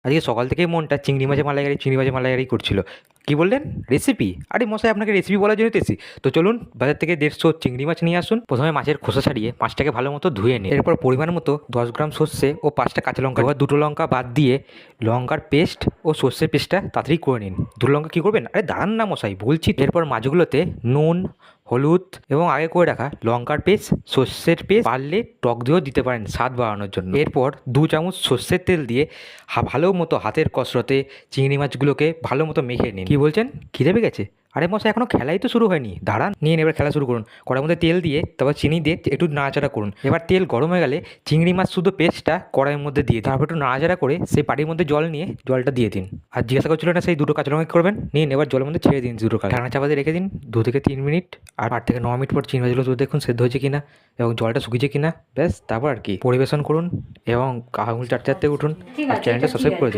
আজকে সকাল থেকেই মনটা চিংড়ি মাছের মালাইকারি করছিল। কি বললেন? রেসিপি? আরে মশাই, আপনাকে রেসিপি বলার জন্য তেছি। তো চলুন বাজার থেকে 150 চিংড়ি মাছ নিয়ে আসুন। প্রথমে মাছের খোসা ছাড়িয়ে মাছটাকে ভালো মতো ধুয়ে নিন। এরপর পরিমাণ মতো 10 গ্রাম সর্ষে ও 5টা কাঁচা লঙ্কা, এবার 2টো লঙ্কা বাদ দিয়ে লঙ্কার পেস্ট ও সর্ষের পেস্টটা তাড়াতাড়ি করে নিন। 2 লঙ্কা কী করবেন? আরে দাঁড়ান না মশাই, বলছি তো। এরপর মাছগুলোতে নুন, হলুদ এবং আগে করে রাখা লঙ্কার পেস্ট, সর্ষের পেস্ট, পারলে টক দিয়েও দিতে পারেন স্বাদ বাড়ানোর জন্য। এরপর 2 চামচ সর্ষের তেল দিয়ে ভালো মতো হাতের কসরতে চিংড়ি মাছগুলোকে ভালো মতো মেখে নিন। কি বলছেন? খিদে পেয়ে গেছে? আরে মশাই, এখনো খেলাই তো শুরু হয়নি, দাঁড়ান। নিন, এবার খেলা শুরু করুন। কড়ার মধ্যে তেল দিয়ে তারপর চিনি দিয়ে একটু নাড়াচাড়া করুন। এবার তেল গরম হয়ে গেলে চিংড়ি মাছ শুধু পেস্টটা কড়াইয়ের মধ্যে দিয়ে দিন। তারপর একটু নাড়াচাড়া করে সেই বাটির মধ্যে জল নিয়ে জলটা দিয়ে দিন। আর জিজ্ঞাসা করছিল না সেই 2টো কাঁচা লঙ্কা করবেন? নিন, এবার জলের মধ্যে ছেড়ে দিন 2টো কাঁচা। ঢাকনা চাপা দিয়ে রেখে দিন 2 থেকে 3 মিনিট। আর 8 থেকে 9 মিনিট পর চিংড়ি মাছগুলো শুধু দেখুন সেদ্ধ হয়েছে কিনা এবং জলটা শুকিয়েছে কিনা। ব্যাস, তারপর আর কি পরিবেশন করুন এবং আঙুল চাটতে চাটতে উঠুন। আর চ্যানেলটা সাবস্ক্রাইব করে দিন।